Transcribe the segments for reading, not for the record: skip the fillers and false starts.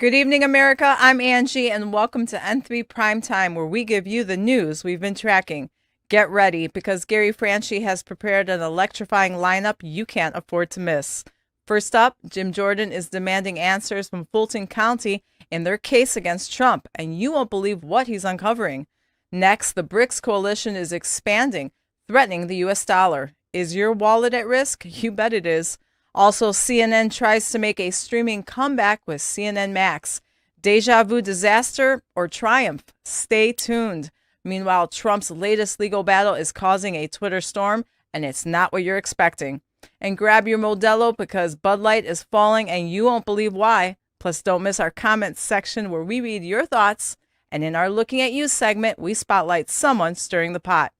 Good evening, America. I'm Angie, and welcome to N3 Primetime, where we give you the news we've been tracking. Get ready, because Gary Franchi has prepared an electrifying lineup you can't afford to miss. First up, Jim Jordan is demanding answers from Fulton County in their case against Trump, and you won't believe what he's uncovering. Next, the BRICS coalition is expanding, threatening the U.S. dollar. Is your wallet at risk? You bet it is. Also, CNN tries to make a streaming comeback with CNN Max. Deja vu disaster or triumph? Stay tuned. Meanwhile, Trump's latest legal battle is causing a Twitter storm, and it's not what you're expecting. And grab your Modelo because Bud Light is falling, and you won't believe why. Plus, don't miss our comments section where we read your thoughts, and in our Looking at You segment, we spotlight someone stirring the pot.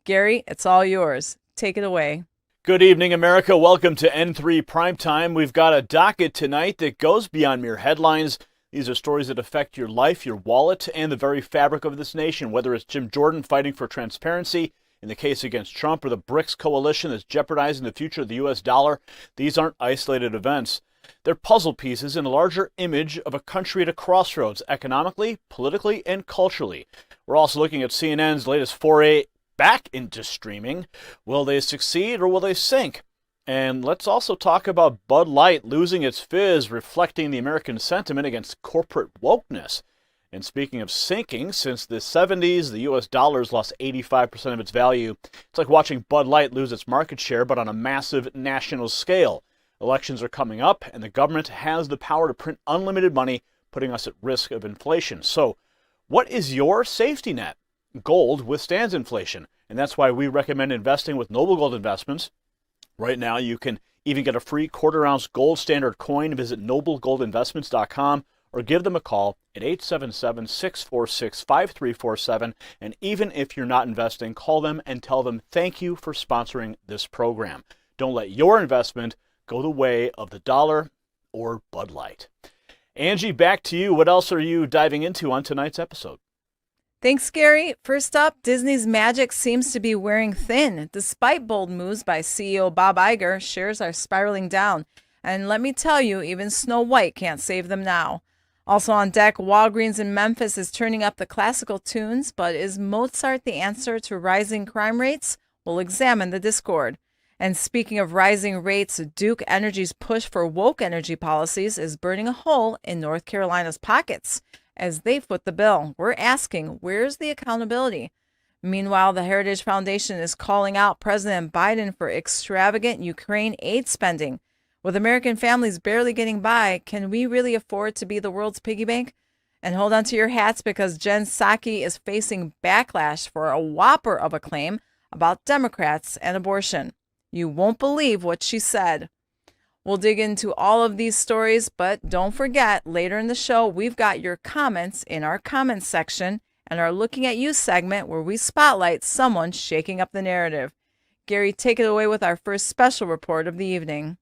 Gary, it's all yours. Take it away. Good evening, America. Welcome to N3 Primetime. We've got a docket tonight that goes beyond mere headlines. These are stories that affect your life, your wallet, and the very fabric of this nation, whether it's Jim Jordan fighting for transparency in the case against Trump or the BRICS coalition that's jeopardizing the future of the U.S. dollar. These aren't isolated events. They're puzzle pieces in a larger image of a country at a crossroads, economically, politically, and culturally. We're also looking at CNN's latest foray back into streaming. Will they succeed or will they sink? And let's also talk about Bud Light losing its fizz, reflecting the American sentiment against corporate wokeness. And speaking of sinking, since the 70s, the U.S. dollar's lost 85% of its value. It's like watching Bud Light lose its market share, but on a massive national scale. Elections are coming up, and the government has the power to print unlimited money, putting us at risk of inflation. So, what is your safety net? Gold withstands inflation, and that's why we recommend investing with Noble Gold Investments. Right now, you can even get a free quarter-ounce gold standard coin. Visit noblegoldinvestments.com or give them a call at 877-646-5347. And even if you're not investing, call them and tell them thank you for sponsoring this program. Don't let your investment go the way of the dollar or Bud Light. Angie, back to you. What else are you diving into on tonight's episode? Thanks, Gary. First up, Disney's magic seems to be wearing thin. Despite bold moves by CEO Bob Iger, shares are spiraling down. And let me tell you, even Snow White can't save them now. Also on deck, Walgreens in Memphis is turning up the classical tunes, but is Mozart the answer to rising crime rates? We'll examine the discord. And speaking of rising rates, Duke Energy's push for woke energy policies is burning a hole in North Carolina's pockets. As they foot the bill, we're asking, where's the accountability? Meanwhile, the Heritage Foundation is calling out President Biden for extravagant Ukraine aid spending. With American families barely getting by, can we really afford to be the world's piggy bank? And hold on to your hats because Jen Psaki is facing backlash for a whopper of a claim about Democrats and abortion. You won't believe what she said. We'll dig into all of these stories, but don't forget, later in the show, we've got your comments in our comments section and our Looking at You segment where we spotlight someone shaking up the narrative. Gary, take it away with our first special report of the evening.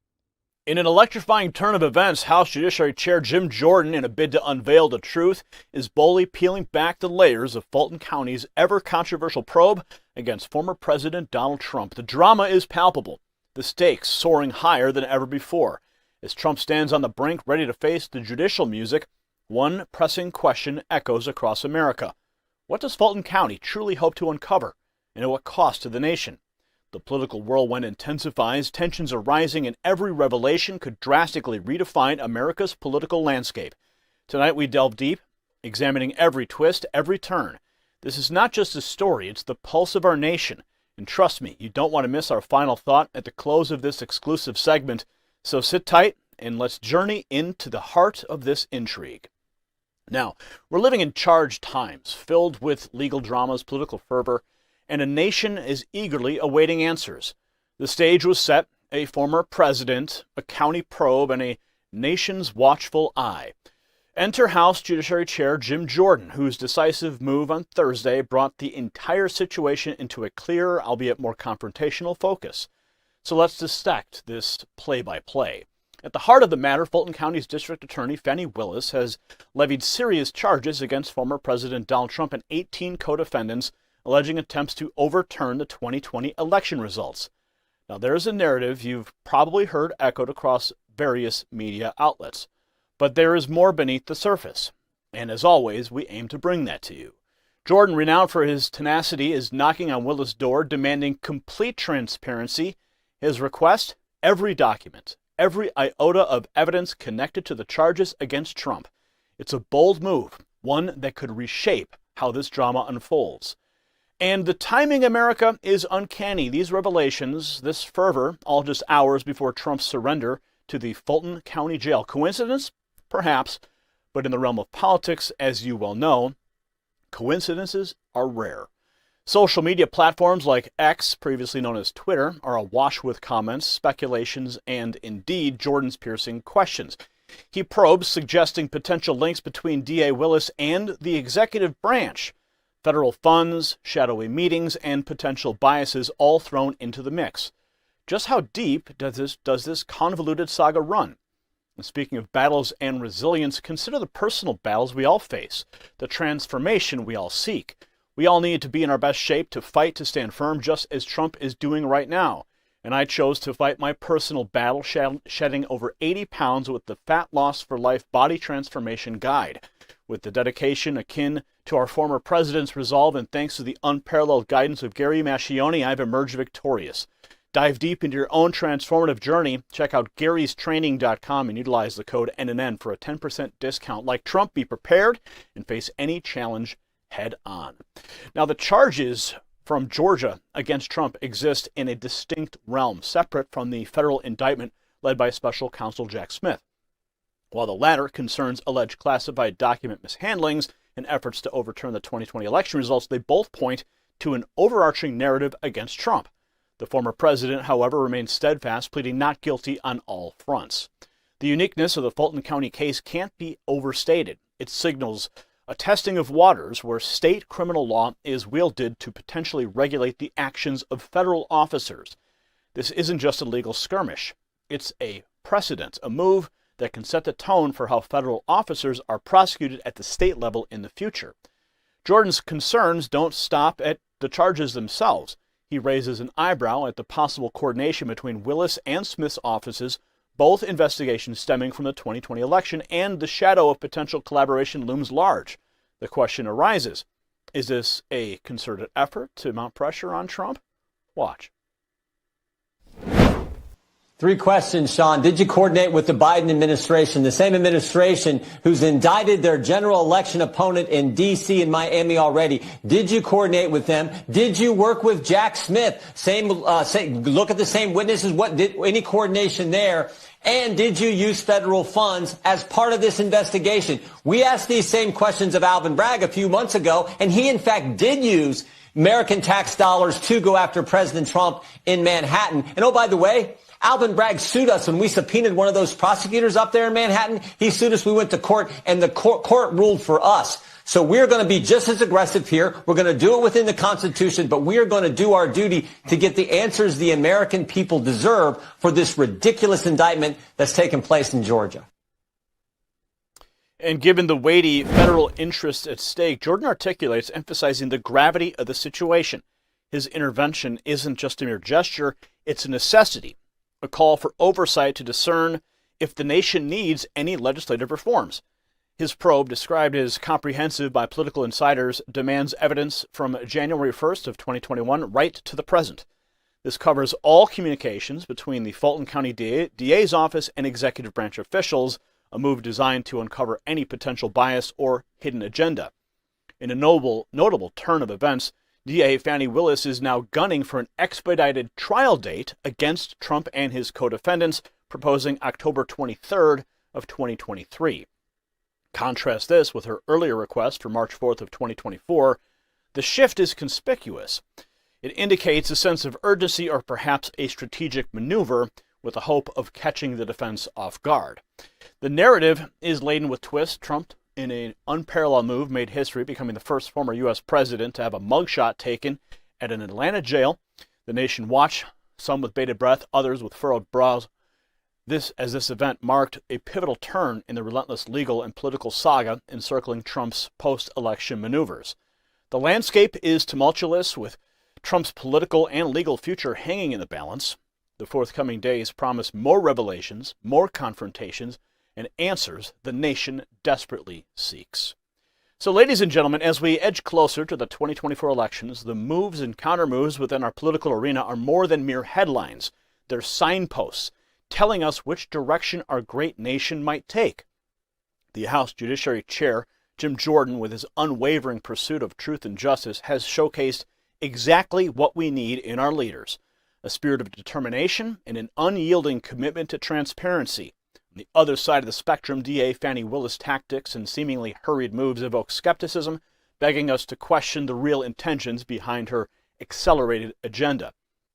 In an electrifying turn of events, House Judiciary Chair Jim Jordan, in a bid to unveil the truth, is boldly peeling back the layers of Fulton County's ever-controversial probe against former President Donald Trump. The drama is palpable. The stakes soaring higher than ever before. As Trump stands on the brink ready to face the judicial music, one pressing question echoes across America. What does Fulton County truly hope to uncover, and at what cost to the nation? The political whirlwind intensifies, tensions are rising, and every revelation could drastically redefine America's political landscape. Tonight we delve deep, examining every twist, every turn. This is not just a story, it's the pulse of our nation. And trust me, you don't want to miss our final thought at the close of this exclusive segment. So sit tight and let's journey into the heart of this intrigue. Now, we're living in charged times, filled with legal dramas, political fervor, and a nation is eagerly awaiting answers. The stage was set, a former president, a county probe, and a nation's watchful eye. Enter House Judiciary Chair Jim Jordan, whose decisive move on Thursday brought the entire situation into a clearer, albeit more confrontational focus. So let's dissect this play-by-play. At the heart of the matter, Fulton County's District Attorney Fani Willis has levied serious charges against former President Donald Trump and 18 co-defendants, alleging attempts to overturn the 2020 election results. Now, there's a narrative you've probably heard echoed across various media outlets. But there is more beneath the surface. And as always, we aim to bring that to you. Jordan, renowned for his tenacity, is knocking on Willis' door, demanding complete transparency. His request? Every document, every iota of evidence connected to the charges against Trump. It's a bold move, one that could reshape how this drama unfolds. And the timing, America, is uncanny. These revelations, this fervor, all just hours before Trump's surrender to the Fulton County Jail. Coincidence? Perhaps. But in the realm of politics, as you well know, coincidences are rare. Social media platforms like X, previously known as Twitter, are awash with comments, speculations, and indeed Jordan's piercing questions. He probes, suggesting potential links between D.A. Willis and the executive branch. Federal funds, shadowy meetings, and potential biases all thrown into the mix. Just how deep does this convoluted saga run? And speaking of battles and resilience, consider the personal battles we all face, the transformation we all seek. We all need to be in our best shape to fight to stand firm, just as Trump is doing right now. And I chose to fight my personal battle, shedding over 80 pounds with the Fat Loss for Life Body Transformation Guide. With the dedication akin to our former president's resolve and thanks to the unparalleled guidance of Gary Mascione, I've emerged victorious. Dive deep into your own transformative journey. Check out Gary'sTraining.com and utilize the code NNN for a 10% discount. Like Trump, be prepared and face any challenge head on. Now, the charges from Georgia against Trump exist in a distinct realm, separate from the federal indictment led by Special Counsel Jack Smith. While the latter concerns alleged classified document mishandlings and efforts to overturn the 2020 election results, they both point to an overarching narrative against Trump. The former president, however, remains steadfast, pleading not guilty on all fronts. The uniqueness of the Fulton County case can't be overstated. It signals a testing of waters where state criminal law is wielded to potentially regulate the actions of federal officers. This isn't just a legal skirmish. It's a precedent, a move that can set the tone for how federal officers are prosecuted at the state level in the future. Jordan's concerns don't stop at the charges themselves. He raises an eyebrow at the possible coordination between Willis and Smith's offices, both investigations stemming from the 2020 election, and the shadow of potential collaboration looms large. The question arises, is this a concerted effort to mount pressure on Trump? Watch. 3 questions, Sean. Did you coordinate with the Biden administration, the same administration who's indicted their general election opponent in D.C. and Miami already? Did you coordinate with them? Did you work with Jack Smith? Look at the same witnesses. Any coordination there? And did you use federal funds as part of this investigation? We asked these same questions of Alvin Bragg a few months ago, and he, in fact, did use American tax dollars to go after President Trump in Manhattan. And oh, by the way, Alvin Bragg sued us when we subpoenaed one of those prosecutors up there in Manhattan. He sued us. We went to court, and the court ruled for us. So we're going to be just as aggressive here. We're going to do it within the Constitution, but we are going to do our duty to get the answers the American people deserve for this ridiculous indictment that's taken place in Georgia. And given the weighty federal interests at stake, Jordan articulates, emphasizing the gravity of the situation. His intervention isn't just a mere gesture, it's a necessity, a call for oversight to discern if the nation needs any legislative reforms. His probe, described as comprehensive by political insiders, demands evidence from January 1st of 2021 right to the present. This covers all communications between the Fulton County DA's office and executive branch officials, a move designed to uncover any potential bias or hidden agenda. In a notable turn of events, DA Fani Willis is now gunning for an expedited trial date against Trump and his co-defendants, proposing October 23rd of 2023. Contrast this with her earlier request for March 4th of 2024. The shift is conspicuous. It indicates a sense of urgency or perhaps a strategic maneuver with the hope of catching the defense off guard. The narrative is laden with twists. Trump, in an unparalleled move, made history, becoming the first former U.S. president to have a mugshot taken at an Atlanta jail. The nation watched, some with bated breath, others with furrowed brows. This event marked a pivotal turn in the relentless legal and political saga encircling Trump's post-election maneuvers. The landscape is tumultuous, with Trump's political and legal future hanging in the balance. The forthcoming days promise more revelations, more confrontations, and answers the nation desperately seeks. So, ladies and gentlemen, as we edge closer to the 2024 elections, the moves and countermoves within our political arena are more than mere headlines. They're signposts telling us which direction our great nation might take. The House Judiciary Chair, Jim Jordan, with his unwavering pursuit of truth and justice, has showcased exactly what we need in our leaders: a spirit of determination and an unyielding commitment to transparency. On the other side of the spectrum, DA Fani Willis' tactics and seemingly hurried moves evoke skepticism, begging us to question the real intentions behind her accelerated agenda.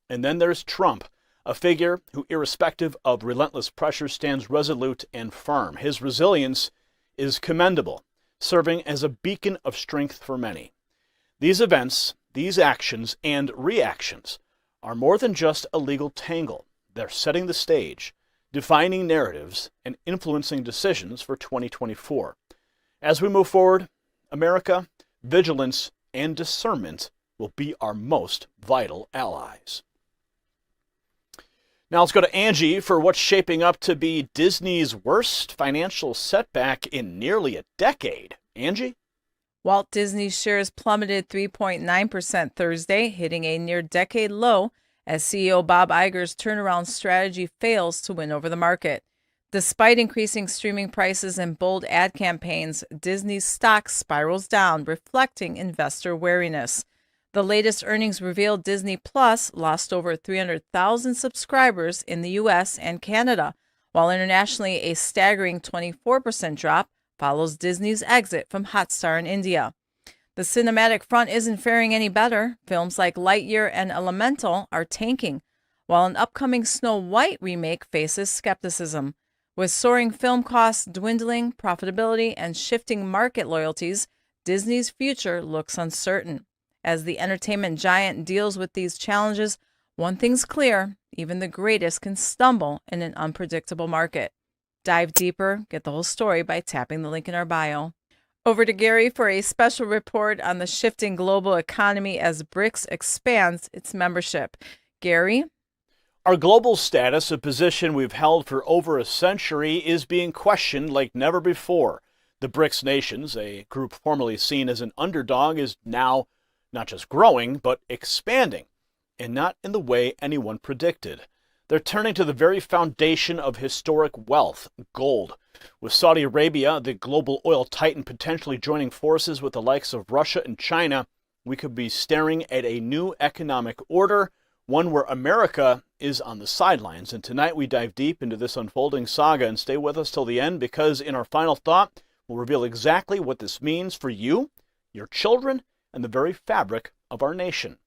And then there's Trump, a figure who, irrespective of relentless pressure, stands resolute and firm. His resilience is commendable, serving as a beacon of strength for many. These events, these actions and reactions are more than just a legal tangle. They're setting the stage, defining narratives, and influencing decisions for 2024. As we move forward, America, vigilance and discernment will be our most vital allies. Now let's go to Angie for what's shaping up to be Disney's worst financial setback in nearly a decade. Angie? Walt Disney's shares plummeted 3.9% Thursday, hitting a near-decade low as CEO Bob Iger's turnaround strategy fails to win over the market. Despite increasing streaming prices and bold ad campaigns, Disney's stock spirals down, reflecting investor wariness. The latest earnings revealed Disney Plus lost over 300,000 subscribers in the U.S. and Canada, while internationally a staggering 24% drop follows Disney's exit from Hotstar in India. The cinematic front isn't faring any better. Films like Lightyear and Elemental are tanking, while an upcoming Snow White remake faces skepticism. With soaring film costs, dwindling profitability, and shifting market loyalties, Disney's future looks uncertain. As the entertainment giant deals with these challenges, one thing's clear: even the greatest can stumble in an unpredictable market. Dive deeper, get the whole story by tapping the link in our bio. Over to Gary for a special report on the shifting global economy as BRICS expands its membership. Gary? Our global status, a position we've held for over a century, is being questioned like never before. The BRICS nations, a group formerly seen as an underdog, is now not just growing, but expanding, and not in the way anyone predicted. They're turning to the very foundation of historic wealth, gold. With Saudi Arabia, the global oil titan, potentially joining forces with the likes of Russia and China, we could be staring at a new economic order, one where America is on the sidelines. And tonight we dive deep into this unfolding saga, and stay with us till the end, because in our final thought, we'll reveal exactly what this means for you, your children, and the very fabric of our nation.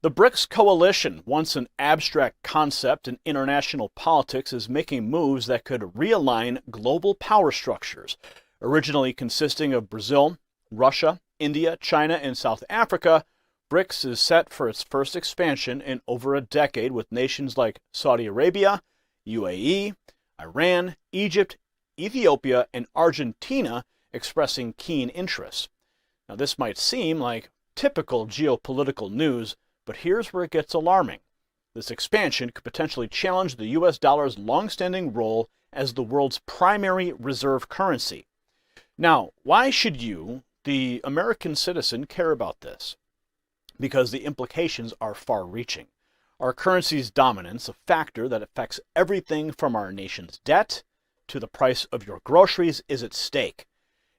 The BRICS coalition, once an abstract concept in international politics, is making moves that could realign global power structures. Originally consisting of Brazil, Russia, India, China, and South Africa, BRICS is set for its first expansion in over a decade, with nations like Saudi Arabia, UAE, Iran, Egypt, Ethiopia, and Argentina expressing keen interest. Now, this might seem like typical geopolitical news, but here's where it gets alarming. This expansion could potentially challenge the U.S. dollar's long-standing role as the world's primary reserve currency. Now, why should you, the American citizen, care about this? Because the implications are far-reaching. Our currency's dominance, a factor that affects everything from our nation's debt to the price of your groceries, is at stake.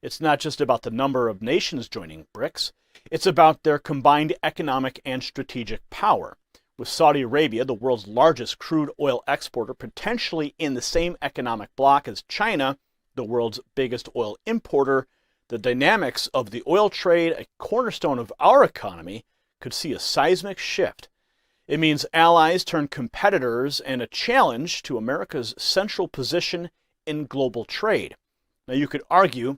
It's not just about the number of nations joining BRICS. It's about their combined economic and strategic power. With Saudi Arabia, the world's largest crude oil exporter, potentially in the same economic bloc as China, the world's biggest oil importer, the dynamics of the oil trade, a cornerstone of our economy, could see a seismic shift. It means allies turn competitors and a challenge to America's central position in global trade. Now, you could argue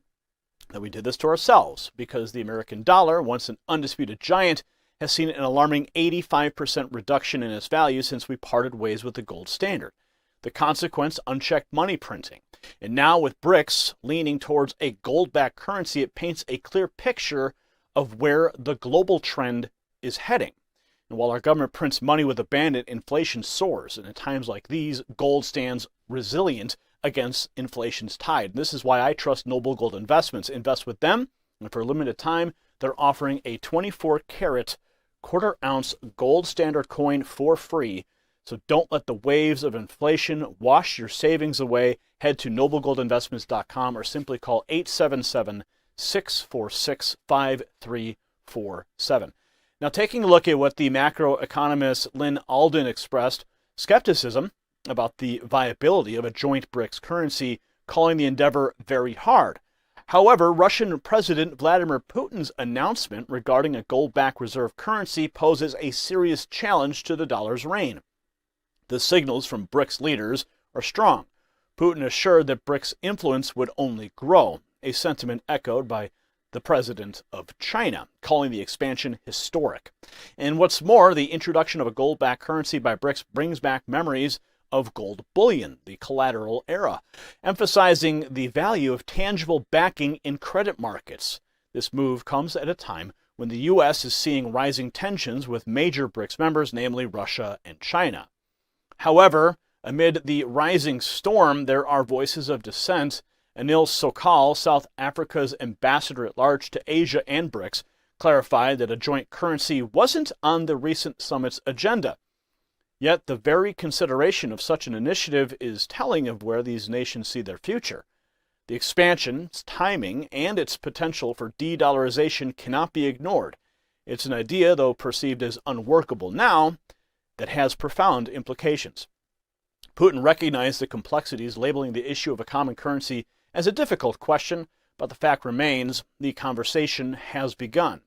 that we did this to ourselves, because the American dollar, once an undisputed giant, has seen an alarming 85% reduction in its value since we parted ways with the gold standard. The consequence, unchecked money printing. And now with BRICS leaning towards a gold-backed currency, it paints a clear picture of where the global trend is heading. And while our government prints money with abandon, inflation soars. And at times like these, gold stands resilient against inflation's tide. And this is why I trust Noble Gold Investments. Invest with them, and for a limited time, they're offering a 24-karat quarter-ounce gold standard coin for free. So don't let the waves of inflation wash your savings away. Head to noblegoldinvestments.com or simply call 877-646-5347. Now, taking a look at what the macroeconomist Lynn Alden expressed, skepticism about the viability of a joint BRICS currency, calling the endeavor very hard. However, Russian President Vladimir Putin's announcement regarding a gold-backed reserve currency poses a serious challenge to the dollar's reign. The signals from BRICS leaders are strong. Putin assured that BRICS' influence would only grow, a sentiment echoed by the president of China, calling the expansion historic. And what's more, the introduction of a gold-backed currency by BRICS brings back memories of gold bullion, the collateral era, emphasizing the value of tangible backing in credit markets. This move comes at a time when the U.S. is seeing rising tensions with major BRICS members, namely Russia and China. However, amid the rising storm, there are voices of dissent. Anil Sokal, South Africa's ambassador at large to Asia and BRICS, clarified that a joint currency wasn't on the recent summit's agenda. Yet the very consideration of such an initiative is telling of where these nations see their future. The expansion's timing and its potential for de-dollarization cannot be ignored. It's an idea, though perceived as unworkable now, that has profound implications. Putin recognized the complexities, labeling the issue of a common currency as a difficult question, but the fact remains the conversation has begun.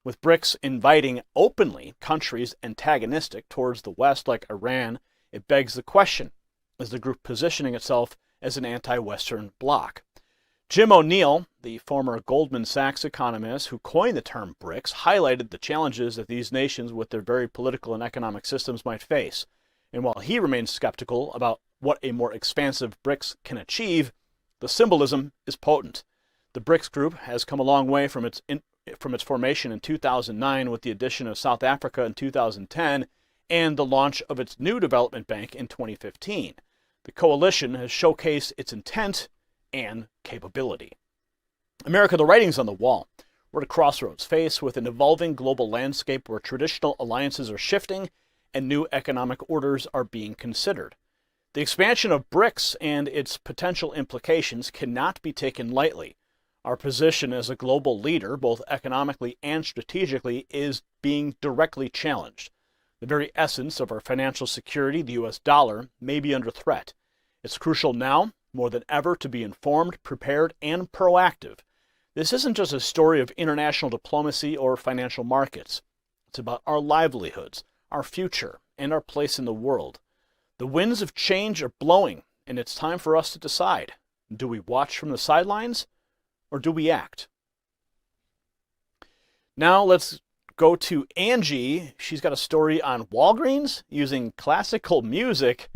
With BRICS inviting openly countries antagonistic towards the West like Iran, it begs the question, is the group positioning itself as an anti-Western bloc? Jim O'Neill, the former Goldman Sachs economist who coined the term BRICS, highlighted the challenges that these nations with their very political and economic systems might face. And while he remains skeptical about what a more expansive BRICS can achieve, the symbolism is potent. The BRICS group has come a long way from its formation in 2009 with the addition of South Africa in 2010 and the launch of its new development bank in 2015. The coalition has showcased its intent and capability. America, the writing's on the wall. We're at a crossroads, faced with an evolving global landscape where traditional alliances are shifting and new economic orders are being considered. The expansion of BRICS and its potential implications cannot be taken lightly. Our position as a global leader, both economically and strategically, is being directly challenged. The very essence of our financial security, the U.S. dollar, may be under threat. It's crucial now, more than ever, to be informed, prepared, and proactive. This isn't just a story of international diplomacy or financial markets. It's about our livelihoods, our future, and our place in the world. The winds of change are blowing, and it's time for us to decide. Do we watch from the sidelines, or do we act? Now let's go to Angie. She's got a story on Walgreens using classical music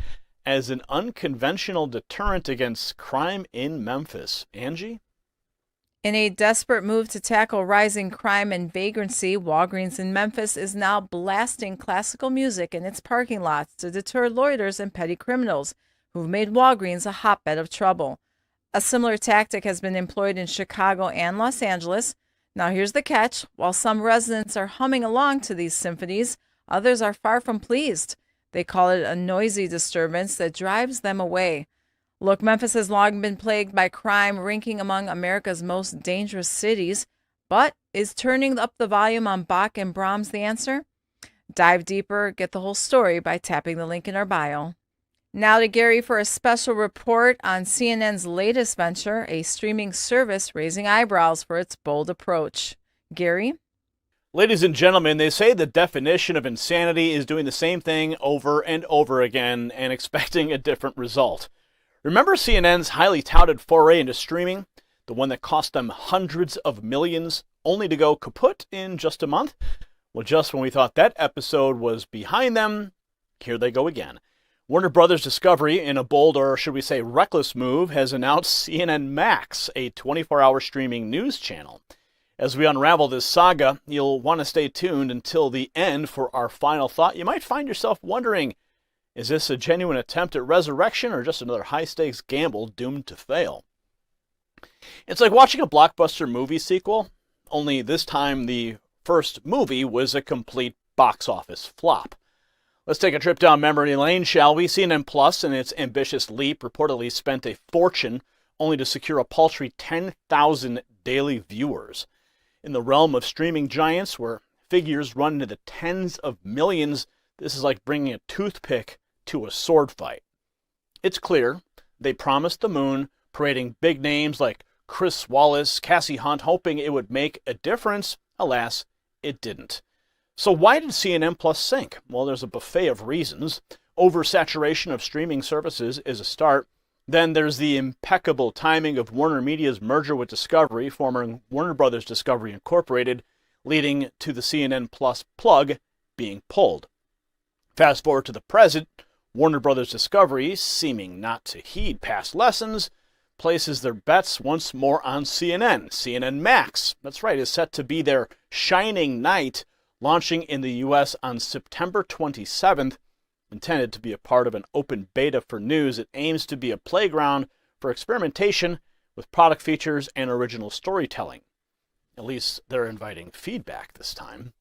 as an unconventional deterrent against crime in Memphis. Angie? In a desperate move to tackle rising crime and vagrancy, Walgreens in Memphis is now blasting classical music in its parking lots to deter loiterers and petty criminals who've made Walgreens a hotbed of trouble. A similar tactic has been employed in Chicago and Los Angeles. Now here's the catch. While some residents are humming along to these symphonies, others are far from pleased. They call it a noisy disturbance that drives them away. Look, Memphis has long been plagued by crime, ranking among America's most dangerous cities. But is turning up the volume on Bach and Brahms the answer? Dive deeper, get the whole story by tapping the link in our bio. Now to Gary for a special report on CNN's latest venture, a streaming service raising eyebrows for its bold approach. Gary? Ladies and gentlemen, they say the definition of insanity is doing the same thing over and over again and expecting a different result. Remember CNN's highly touted foray into streaming? The one that cost them hundreds of millions, only to go kaput in just a month? Well, just when we thought that episode was behind them, here they go again. Warner Brothers Discovery, in a bold, or should we say reckless move, has announced CNN Max, a 24-hour streaming news channel. As we unravel this saga, you'll want to stay tuned until the end for our final thought. You might find yourself wondering, Is this a genuine attempt at resurrection or just another high-stakes gamble doomed to fail? It's like watching a blockbuster movie sequel, only this time the first movie was a complete box office flop. Let's take a trip down memory lane, shall we? CNN Plus, in its ambitious leap, reportedly spent a fortune only to secure a paltry 10,000 daily viewers. In the realm of streaming giants, where figures run into the tens of millions, this is like bringing a toothpick to a sword fight. It's clear they promised the moon, parading big names like Chris Wallace, Cassie Hunt, hoping it would make a difference. Alas, it didn't. So why did CNN Plus sink? Well, there's a buffet of reasons. Oversaturation of streaming services is a start. Then there's the impeccable timing of Warner Media's merger with Discovery, former Warner Brothers Discovery Incorporated, leading to the CNN Plus plug being pulled. Fast forward to the present, Warner Brothers Discovery, seeming not to heed past lessons, places their bets once more on CNN. CNN Max, that's right, is set to be their shining knight, launching in the U.S. on September 27th. Intended to be a part of an open beta for news, it aims to be a playground for experimentation with product features and original storytelling. At least they're inviting feedback this time.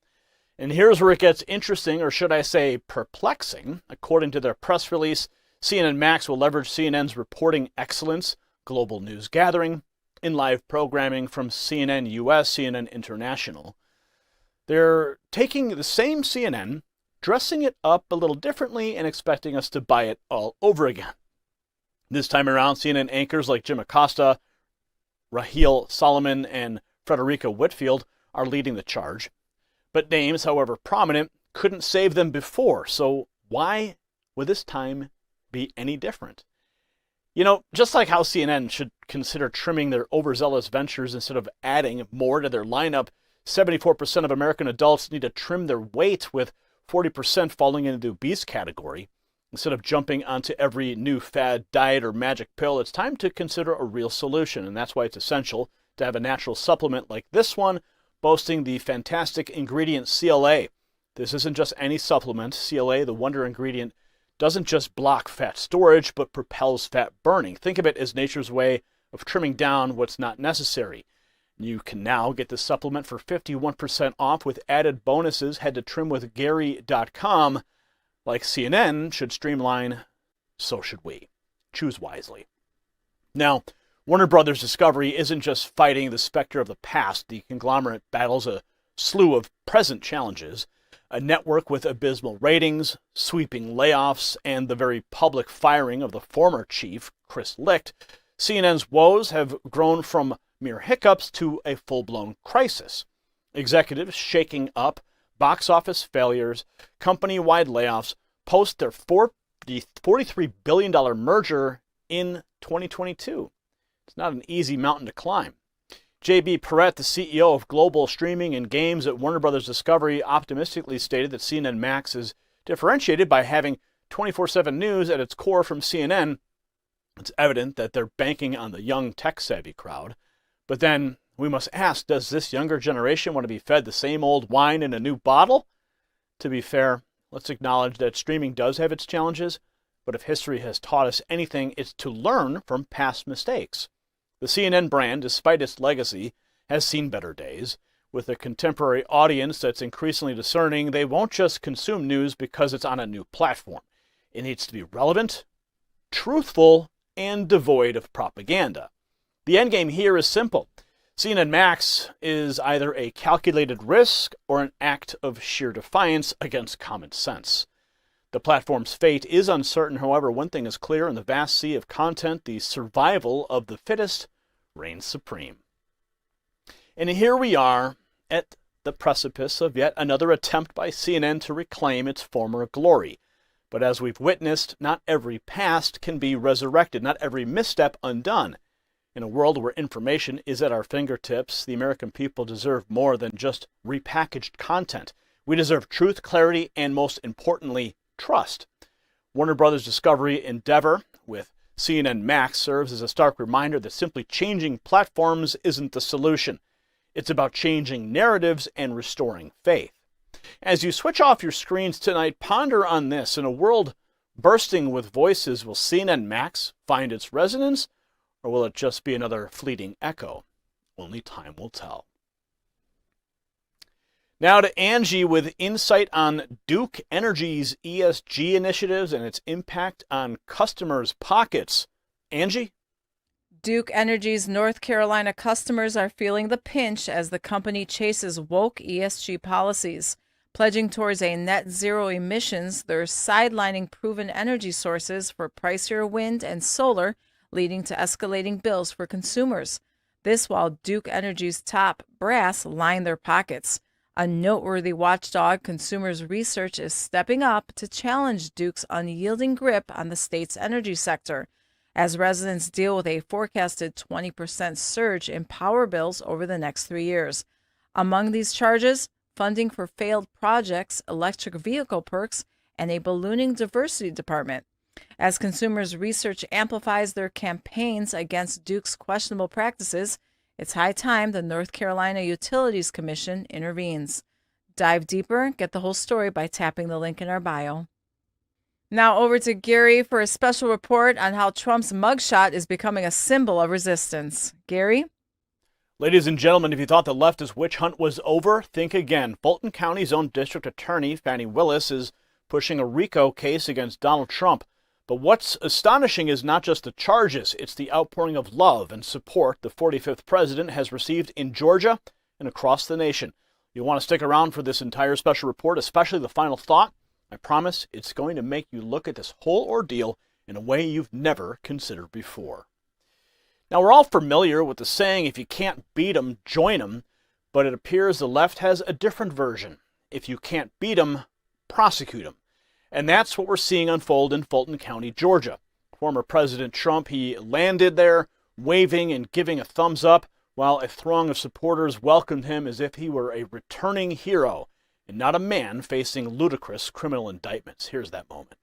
And here's where it gets interesting, or should I say perplexing. According to their press release, CNN Max will leverage CNN's reporting excellence, global news gathering, in live programming from CNN US, CNN International. They're taking the same CNN, dressing it up a little differently, and expecting us to buy it all over again. This time around, CNN anchors like Jim Acosta, Raheel Solomon, and Frederica Whitfield are leading the charge. But names, however prominent, couldn't save them before, so why would this time be any different? You know, just like how CNN should consider trimming their overzealous ventures instead of adding more to their lineup, 74% of American adults need to trim their weight, with 40% falling into the obese category. Instead of jumping onto every new fad diet or magic pill, it's time to consider a real solution, and that's why it's essential to have a natural supplement like this one, boasting the fantastic ingredient CLA. This isn't just any supplement. CLA, the wonder ingredient, doesn't just block fat storage, but propels fat burning. Think of it as nature's way of trimming down what's not necessary. You can now get the supplement for 51% off with added bonuses. Head to trimwithgary.com. Like CNN should streamline, so should we. Choose wisely. Now, Warner Brothers Discovery isn't just fighting the specter of the past. The conglomerate battles a slew of present challenges. A network with abysmal ratings, sweeping layoffs, and the very public firing of the former chief, Chris Licht. CNN's woes have grown from mere hiccups to a full-blown crisis. Executives shaking up, box office failures, company-wide layoffs, post their $43 billion merger in 2022. It's not an easy mountain to climb. J.B. Perrette, the CEO of global streaming and games at Warner Brothers Discovery, optimistically stated that CNN Max is differentiated by having 24/7 news at its core from CNN. It's evident that they're banking on the young tech-savvy crowd. But then we must ask, does this younger generation want to be fed the same old wine in a new bottle? To be fair, let's acknowledge that streaming does have its challenges, but if history has taught us anything, it's to learn from past mistakes. The CNN brand, despite its legacy, has seen better days. With a contemporary audience that's increasingly discerning, they won't just consume news because it's on a new platform. It needs to be relevant, truthful, and devoid of propaganda. The endgame here is simple. CNN Max is either a calculated risk or an act of sheer defiance against common sense. The platform's fate is uncertain. However, one thing is clear: in the vast sea of content, the survival of the fittest reigns supreme. And here we are at the precipice of yet another attempt by CNN to reclaim its former glory. But as we've witnessed, not every past can be resurrected, not every misstep undone. In a world where information is at our fingertips, the American people deserve more than just repackaged content. We deserve truth, clarity, and most importantly, trust. Warner Brothers Discovery endeavor with CNN Max serves as a stark reminder that simply changing platforms isn't the solution. It's about changing narratives and restoring faith. As you switch off your screens tonight, ponder on this. In a world Bursting with voices, will CNN Max find its resonance, or will it just be another fleeting echo? Only time will tell. Now to Angie with insight on Duke Energy's ESG initiatives and its impact on customers' pockets. Angie? Duke Energy's North Carolina customers are feeling the pinch as the company chases woke ESG policies. Pledging towards a net zero emissions, they're sidelining proven energy sources for pricier wind and solar, leading to escalating bills for consumers. This while Duke Energy's top brass line their pockets. A noteworthy watchdog, Consumers Research, is stepping up to challenge Duke's unyielding grip on the state's energy sector, as residents deal with a forecasted 20% surge in power bills over the next 3 years. Among these charges, funding for failed projects, electric vehicle perks, and a ballooning diversity department. As Consumers Research amplifies their campaigns against Duke's questionable practices, it's high time the North Carolina Utilities Commission intervenes. Dive deeper, get the whole story by tapping the link in our bio. Now over to Gary for a special report on how Trump's mugshot is becoming a symbol of resistance. Gary? Ladies and gentlemen, if you thought the leftist witch hunt was over, think again. Fulton County's own district attorney, Fani Willis, is pushing a RICO case against Donald Trump. But what's astonishing is not just the charges, it's the outpouring of love and support the 45th president has received in Georgia and across the nation. You'll want to stick around for this entire special report, especially the final thought. I promise it's going to make you look at this whole ordeal in a way you've never considered before. Now, we're all familiar with the saying, if you can't beat 'em, join 'em, but it appears the left has a different version. If you can't beat 'em, prosecute 'em. And that's what we're seeing unfold in Fulton County, Georgia. Former President Trump, he landed there, waving and giving a thumbs up, while a throng of supporters welcomed him as if he were a returning hero and not a man facing ludicrous criminal indictments. Here's that moment.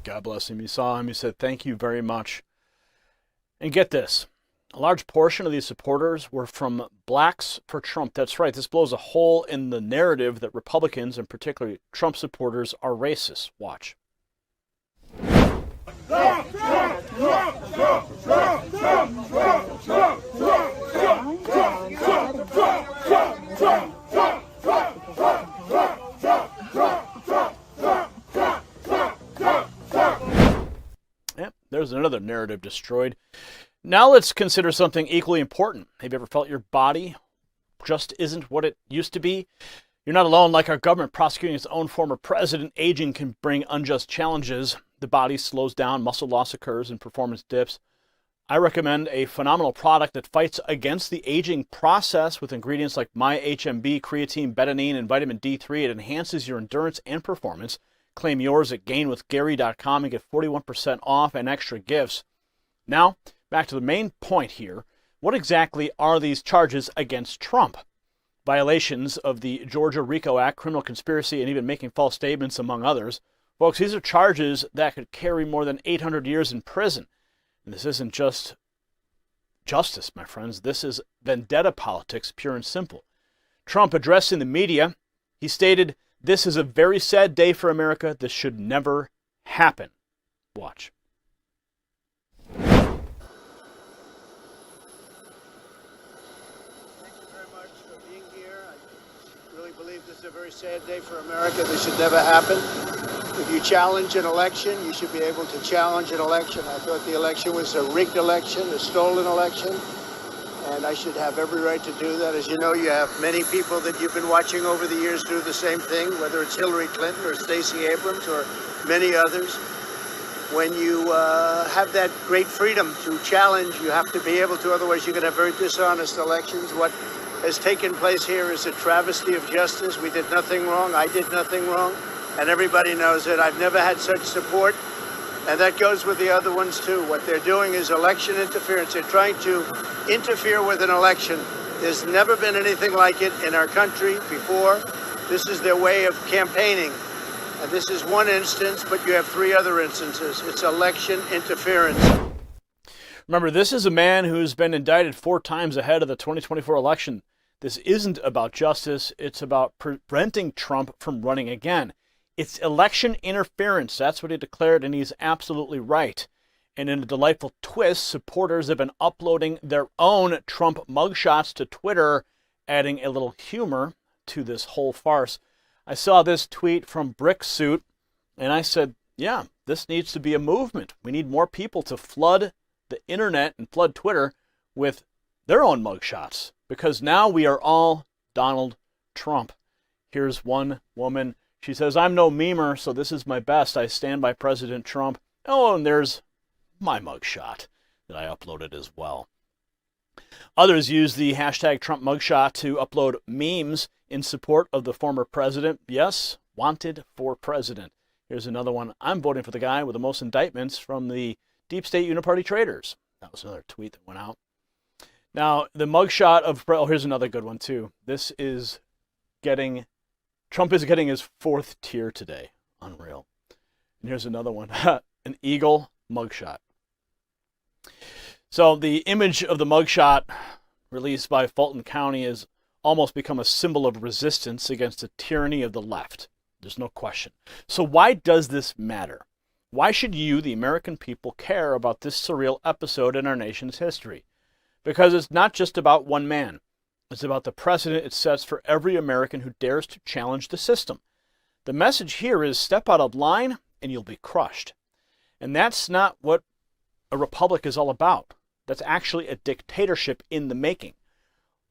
God bless him. He saw him. He said, "Thank you very much." And get this. A large portion of these supporters were from Blacks for Trump. That's right. This blows a hole in the narrative that Republicans, and particularly Trump supporters, are racist. Watch. Yep, there's another narrative destroyed. Now let's consider something equally important. Have you ever felt your body just isn't what it used to be? You're not alone. Like our government prosecuting its own former president, aging can bring unjust challenges. The body slows down, muscle loss occurs, and performance dips. I recommend a phenomenal product that fights against the aging process with ingredients like MyHMB, creatine, betaine, and vitamin D3. It enhances your endurance and performance. Claim yours at gainwithgary.com and get 41% off and extra gifts. Now, back to the main point here. What exactly are these charges against Trump? Violations of the Georgia RICO Act, criminal conspiracy, and even making false statements, among others. Folks, these are charges that could carry more than 800 years in prison. And this isn't just justice, my friends. This is vendetta politics, pure and simple. Trump addressing the media, he stated, "This is a very sad day for America. This should never happen." Watch. Thank you very much for being here. I really believe this is a very sad day for America. This should never happen. If you challenge an election, you should be able to challenge an election. I thought the election was a rigged election, a stolen election, and I should have every right to do that. As you know, you have many people that you've been watching over the years do the same thing, whether it's Hillary Clinton or Stacey Abrams or many others. When you have that great freedom to challenge, you have to be able to, otherwise you're going to have very dishonest elections. What has taken place here is a travesty of justice. We did nothing wrong. I did nothing wrong. And everybody knows it. I've never had such support And that goes with the other ones too. What they're doing is election interference. They're trying to interfere with an election. There's never been anything like it in our country before. This is their way of campaigning. And this is one instance, but you have 3 other instances. It's election interference. Remember, this is a man who's been indicted 4 times ahead of the 2024 election. This isn't about justice. It's about preventing Trump from running again. It's election interference. That's what he declared, and he's absolutely right. And in a delightful twist, supporters have been uploading their own Trump mugshots to Twitter, adding a little humor to this whole farce. I saw this tweet from BRICS, and I said, yeah, this needs to be a movement. We need more people to flood the internet and flood Twitter with their own mugshots, because now we are all Donald Trump. Here's one woman. She says, I'm no memer, so this is my best. I stand by President Trump. Oh, and there's my mugshot that I uploaded as well. Others use the hashtag Trump mugshot to upload memes in support of the former president. Yes, wanted for president. Here's another one. I'm voting for the guy with the most indictments from the deep state uniparty traitors. That was another tweet that went out. Now, the mugshot of, oh, here's another good one too. This is Trump is getting his 4th tier today. Unreal. And here's another one. An eagle mugshot. So the image of the mugshot released by Fulton County has almost become a symbol of resistance against the tyranny of the left. There's no question. So why does this matter? Why should you, the American people, care about this surreal episode in our nation's history? Because it's not just about one man. It's about the precedent it sets for every American who dares to challenge the system. The message here is step out of line and you'll be crushed. And that's not what a republic is all about. That's actually a dictatorship in the making.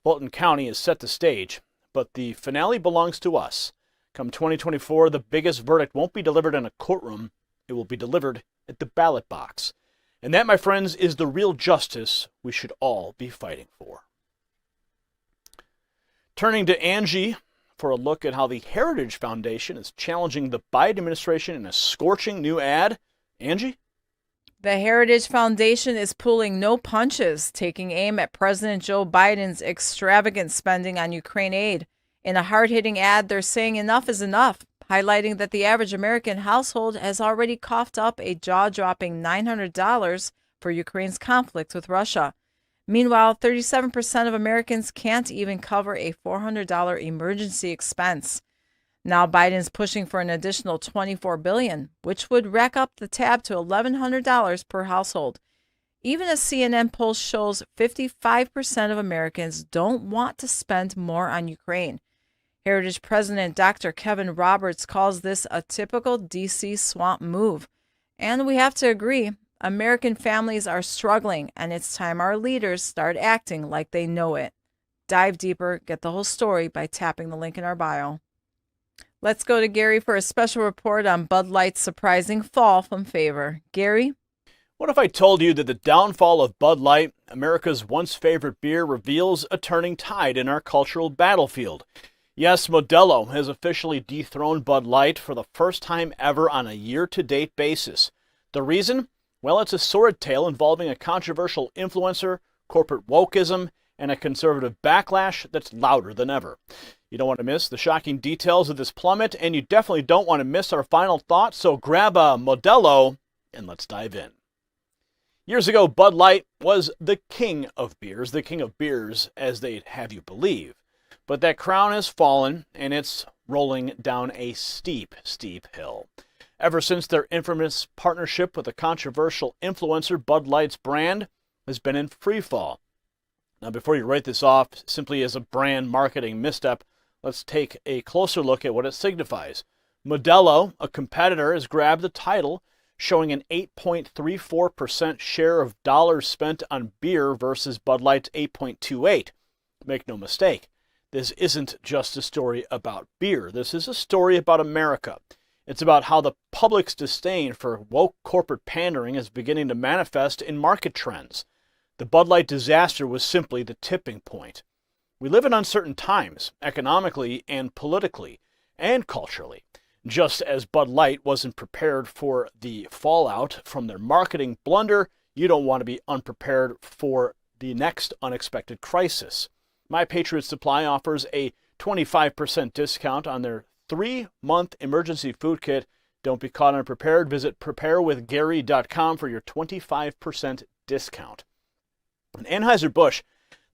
Fulton County has set the stage, but the finale belongs to us. Come 2024, the biggest verdict won't be delivered in a courtroom. It will be delivered at the ballot box. And that, my friends, is the real justice we should all be fighting for. Turning to Angie for a look at how the Heritage Foundation is challenging the Biden administration in a scorching new ad. Angie? The Heritage Foundation is pulling no punches, taking aim at President Joe Biden's extravagant spending on Ukraine aid. In a hard-hitting ad, they're saying enough is enough, highlighting that the average American household has already coughed up a jaw-dropping $900 for Ukraine's conflict with Russia. Meanwhile, 37% of Americans can't even cover a $400 emergency expense. Now Biden's pushing for an additional $24 billion, which would rack up the tab to $1,100 per household. Even a CNN poll shows 55% of Americans don't want to spend more on Ukraine. Heritage President Dr. Kevin Roberts calls this a typical D.C. swamp move. And we have to agree, American families are struggling, and it's time our leaders start acting like they know it. Dive deeper, get the whole story by tapping the link in our bio. Let's go to Gary for a special report on Bud Light's surprising fall from favor. Gary? What if I told you that the downfall of Bud Light, America's once favorite beer, reveals a turning tide in our cultural battlefield? Yes, Modelo has officially dethroned Bud Light for the first time ever on a year-to-date basis. The reason? Well, it's a sordid tale involving a controversial influencer, corporate wokeism, and a conservative backlash that's louder than ever. You don't want to miss the shocking details of this plummet, and you definitely don't want to miss our final thoughts, so grab a Modelo and let's dive in. Years ago, Bud Light was the king of beers, as they'd have you believe. But that crown has fallen, and it's rolling down a steep, steep hill. Ever since their infamous partnership with a controversial influencer, Bud Light's brand has been in freefall. Now, before you write this off simply as a brand marketing misstep, let's take a closer look at what it signifies. Modelo, a competitor, has grabbed the title, showing an 8.34% share of dollars spent on beer versus Bud Light's 8.28. Make no mistake, this isn't just a story about beer. This is a story about America. It's about how the public's disdain for woke corporate pandering is beginning to manifest in market trends. The Bud Light disaster was simply the tipping point. We live in uncertain times, economically and politically and culturally. Just as Bud Light wasn't prepared for the fallout from their marketing blunder, you don't want to be unprepared for the next unexpected crisis. My Patriot Supply offers a 25% discount on their 3-month emergency food kit. Don't be caught unprepared. Visit preparewithgary.com for your 25% discount. And Anheuser-Busch,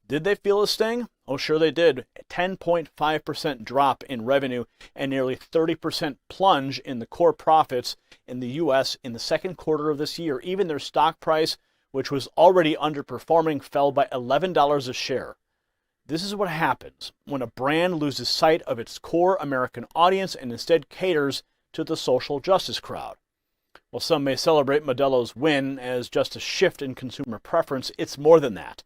did they feel a sting? Oh, sure they did. A 10.5% drop in revenue and nearly 30% plunge in the core profits in the U.S. in the second quarter of this year. Even their stock price, which was already underperforming, fell by $11 a share. This is what happens when a brand loses sight of its core American audience and instead caters to the social justice crowd. While some may celebrate Modelo's win as just a shift in consumer preference, it's more than that.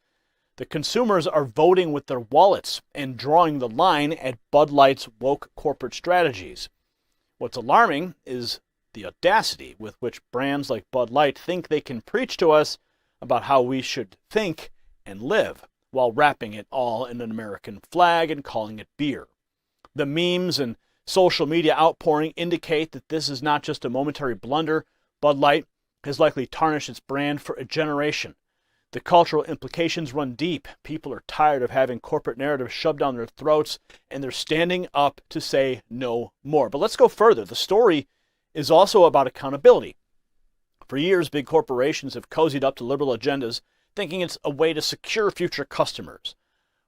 The consumers are voting with their wallets and drawing the line at Bud Light's woke corporate strategies. What's alarming is the audacity with which brands like Bud Light think they can preach to us about how we should think and live, while wrapping it all in an American flag and calling it beer. The memes and social media outpouring indicate that this is not just a momentary blunder. Bud Light has likely tarnished its brand for a generation. The cultural implications run deep. People are tired of having corporate narratives shoved down their throats, and they're standing up to say no more. But let's go further. The story is also about accountability. For years, big corporations have cozied up to liberal agendas, thinking it's a way to secure future customers.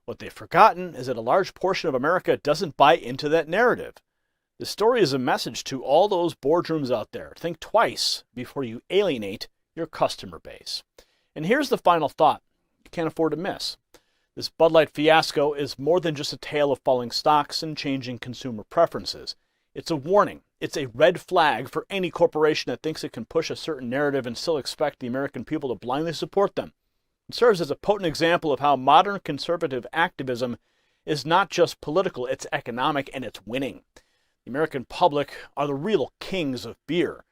What they've forgotten is that a large portion of America doesn't buy into that narrative. The story is a message to all those boardrooms out there. Think twice before you alienate your customer base. And here's the final thought you can't afford to miss. This Bud Light fiasco is more than just a tale of falling stocks and changing consumer preferences. It's a warning. It's a red flag for any corporation that thinks it can push a certain narrative and still expect the American people to blindly support them. It serves as a potent example of how modern conservative activism is not just political, it's economic, and it's winning. The American public are the real kings of beer,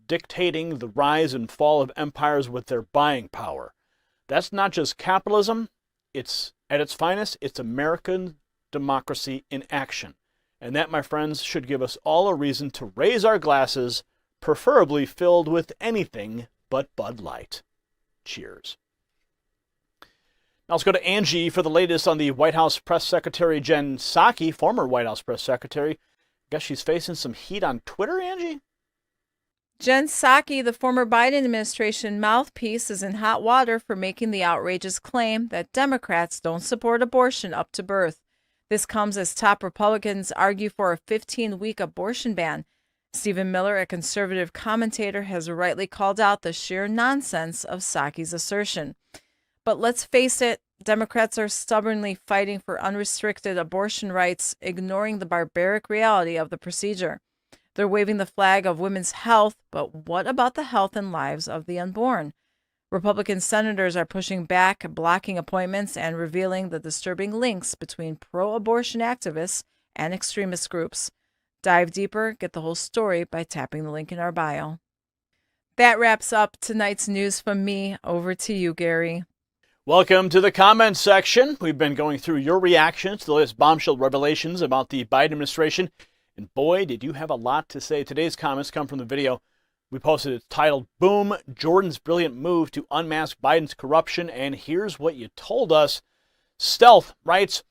dictating the rise and fall of empires with their buying power. That's not just capitalism, it's at its finest, it's American democracy in action. And that, my friends, should give us all a reason to raise our glasses, preferably filled with anything but Bud Light. Cheers. Now let's go to Angie for the latest on the White House Press Secretary Jen Psaki, former White House Press Secretary. Guess she's facing some heat on Twitter, Angie? Jen Psaki, the former Biden administration mouthpiece, is in hot water for making the outrageous claim that Democrats don't support abortion up to birth. This comes as top Republicans argue for a 15-week abortion ban. Stephen Miller, a conservative commentator, has rightly called out the sheer nonsense of Psaki's assertion. But let's face it, Democrats are stubbornly fighting for unrestricted abortion rights, ignoring the barbaric reality of the procedure. They're waving the flag of women's health, but what about the health and lives of the unborn? Republican senators are pushing back, blocking appointments, and revealing the disturbing links between pro-abortion activists and extremist groups. Dive deeper, get the whole story by tapping the link in our bio. That wraps up tonight's news from me. Over to you, Gary. Welcome to the comments section. We've been going through your reactions to the latest bombshell revelations about the Biden administration. And boy, did you have a lot to say. Today's comments come from the video we posted. It's titled, Boom, Jordan's Brilliant Move to Unmask Biden's Corruption. And here's what you told us. Stealth writes,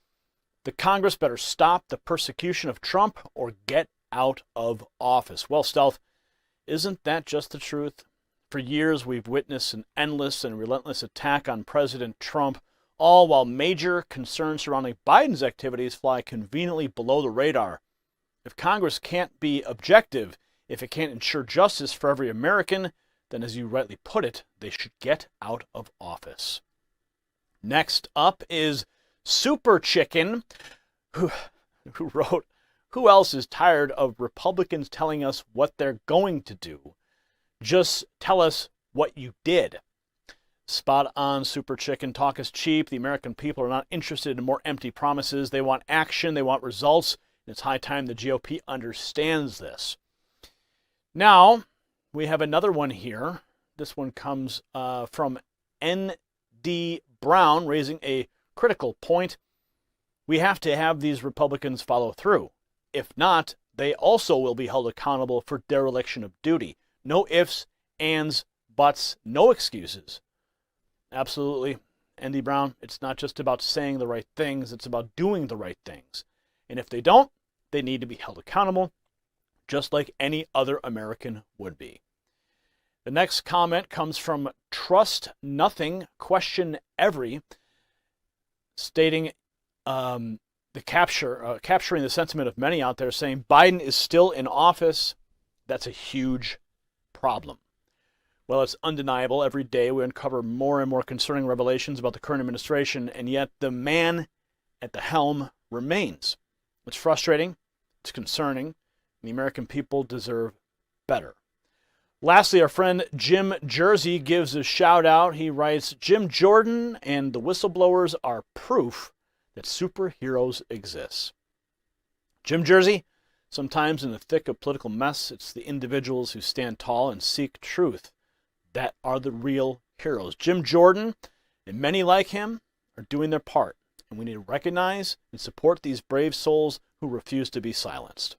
the Congress better stop the persecution of Trump or get out of office. Well, Stealth, isn't that just the truth? For years, we've witnessed an endless and relentless attack on President Trump, all while major concerns surrounding Biden's activities fly conveniently below the radar. If Congress can't be objective, if it can't ensure justice for every American, then as you rightly put it, they should get out of office. Next up is Super Chicken, who wrote, who else is tired of Republicans telling us what they're going to do? Just tell us what you did. Spot on, Super Chicken. Talk is cheap. The American people are not interested in more empty promises. They want action. They want results. And it's high time the GOP understands this. Now, we have another one here. This one comes from N.D. Brown, raising a critical point. We have to have these Republicans follow through. If not, they also will be held accountable for dereliction of duty. No ifs, ands, buts, no excuses. Absolutely, Andy Brown, it's not just about saying the right things, it's about doing the right things. And if they don't, they need to be held accountable, just like any other American would be. The next comment comes from Trust Nothing, Question Every, stating capturing the sentiment of many out there, saying Biden is still in office. That's a huge problem. Well, it's undeniable. Every day we uncover more and more concerning revelations about the current administration, and yet the man at the helm remains. It's frustrating. It's concerning. And the American people deserve better. Lastly, our friend Jim Jersey gives a shout out. He writes, Jim Jordan and the whistleblowers are proof that superheroes exist. Jim Jersey, sometimes in the thick of political mess, it's the individuals who stand tall and seek truth that are the real heroes. Jim Jordan and many like him are doing their part, and we need to recognize and support these brave souls who refuse to be silenced.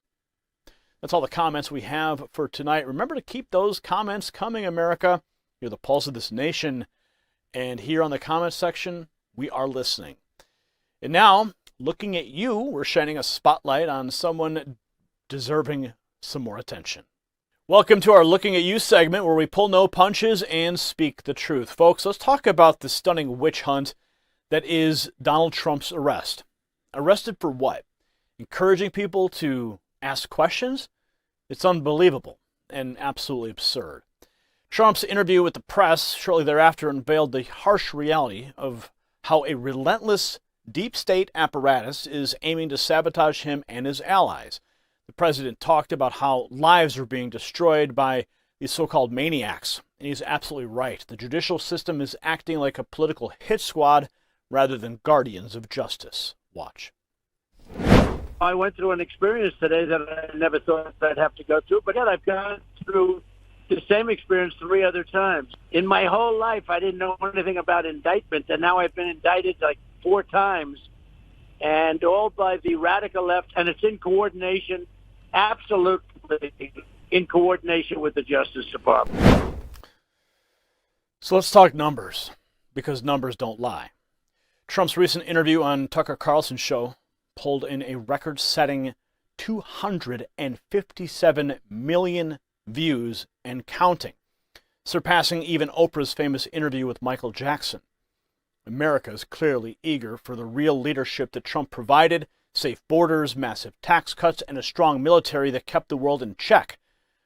That's all the comments we have for tonight. Remember to keep those comments coming, America. You're the pulse of this nation. And here on the comments section, we are listening. And now, looking at you, we're shining a spotlight on someone deserving some more attention. Welcome to our Looking at You segment, where we pull no punches and speak the truth. Folks, let's talk about the stunning witch hunt that is Donald Trump's arrest. Arrested for what? Encouraging people to ask questions? It's unbelievable and absolutely absurd. Trump's interview with the press shortly thereafter unveiled the harsh reality of how a relentless deep state apparatus is aiming to sabotage him and his allies. The president talked about how lives are being destroyed by these so-called maniacs, and he's absolutely right. The judicial system is acting like a political hit squad rather than guardians of justice. Watch. I went through an experience today that I never thought I'd have to go through, but yet I've gone through the same experience 3 other times. In my whole life, I didn't know anything about indictment, and now I've been indicted like 4 times, and all by the radical left, and it's in coordination, absolutely in coordination with the Justice Department. So let's talk numbers, because numbers don't lie. Trump's recent interview on Tucker Carlson's show pulled in a record-setting 257 million views and counting, surpassing even Oprah's famous interview with Michael Jackson. America is clearly eager for the real leadership that Trump provided: safe borders, massive tax cuts, and a strong military that kept the world in check.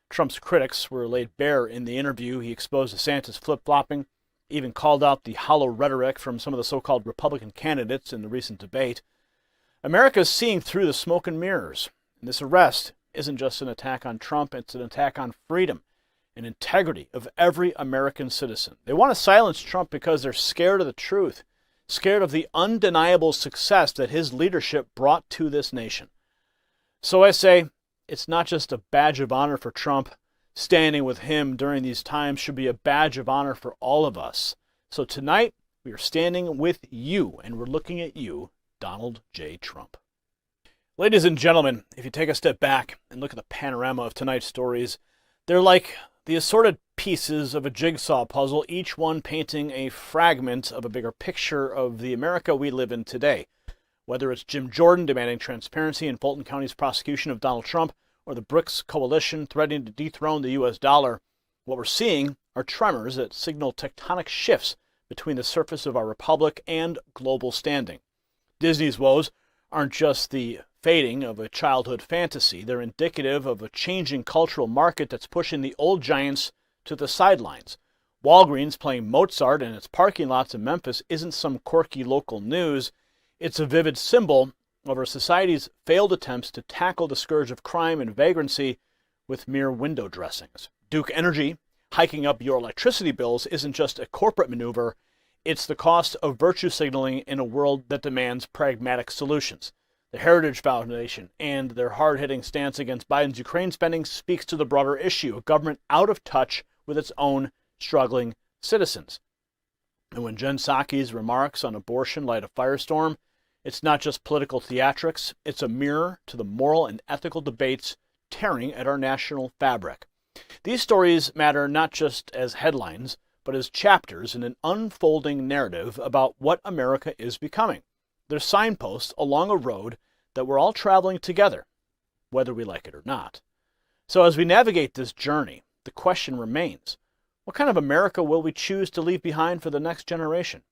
Trump's critics were laid bare in the interview. He exposed DeSantis flip-flopping, even called out the hollow rhetoric from some of the so-called Republican candidates in the recent debate. America is seeing through the smoke and mirrors. And this arrest isn't just an attack on Trump, it's an attack on freedom and integrity of every American citizen. They want to silence Trump because they're scared of the truth, scared of the undeniable success that his leadership brought to this nation. So I say, it's not just a badge of honor for Trump. Standing with him during these times should be a badge of honor for all of us. So tonight, we are standing with you, and we're looking at you, Donald J. Trump. Ladies and gentlemen, if you take a step back and look at the panorama of tonight's stories, they're like the assorted pieces of a jigsaw puzzle, each one painting a fragment of a bigger picture of the America we live in today. Whether it's Jim Jordan demanding transparency in Fulton County's prosecution of Donald Trump, or the BRICS coalition threatening to dethrone the U.S. dollar, what we're seeing are tremors that signal tectonic shifts between the surface of our republic and global standing. Disney's woes aren't just the fading of a childhood fantasy. They're indicative of a changing cultural market that's pushing the old giants to the sidelines. Walgreens playing Mozart in its parking lots in Memphis isn't some quirky local news. It's a vivid symbol of our society's failed attempts to tackle the scourge of crime and vagrancy with mere window dressings. Duke Energy hiking up your electricity bills isn't just a corporate maneuver. It's the cost of virtue signaling in a world that demands pragmatic solutions. The Heritage Foundation and their hard-hitting stance against Biden's Ukraine spending speaks to the broader issue, a government out of touch with its own struggling citizens. And when Jen Psaki's remarks on abortion light a firestorm, it's not just political theatrics, it's a mirror to the moral and ethical debates tearing at our national fabric. These stories matter not just as headlines, but as chapters in an unfolding narrative about what America is becoming. They're signposts along a road that we're all traveling together, whether we like it or not. So as we navigate this journey, the question remains, what kind of America will we choose to leave behind for the next generation?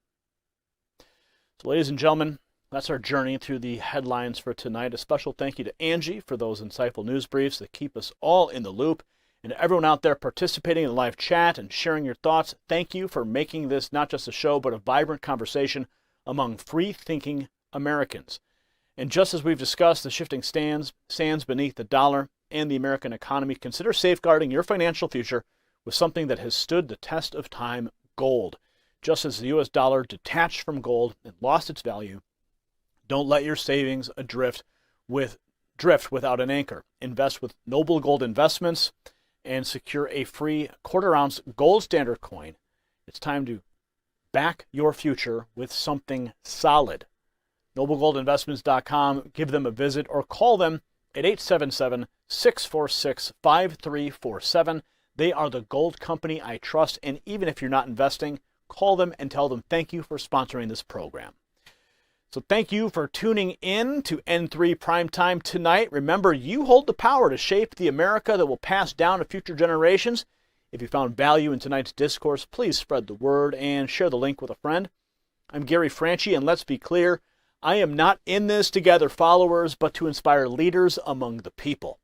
So ladies and gentlemen, that's our journey through the headlines for tonight. A special thank you to Angie for those insightful news briefs that keep us all in the loop. And to everyone out there participating in the live chat and sharing your thoughts, thank you for making this not just a show, but a vibrant conversation among free-thinking Americans. And just as we've discussed the shifting sands beneath the dollar and the American economy, consider safeguarding your financial future with something that has stood the test of time, gold. Just as the U.S. dollar detached from gold and lost its value, don't let your savings drift without an anchor. Invest with Noble Gold Investments and secure a free quarter-ounce gold standard coin. It's time to back your future with something solid. NobleGoldInvestments.com. Give them a visit or call them at 877-646-5347. They are the gold company I trust, and even if you're not investing, call them and tell them thank you for sponsoring this program. So thank you for tuning in to N3 Primetime tonight. Remember, you hold the power to shape the America that will pass down to future generations. If you found value in tonight's discourse, please spread the word and share the link with a friend. I'm Gary Franchi, and let's be clear, I am not in this to gather followers, but to inspire leaders among the people.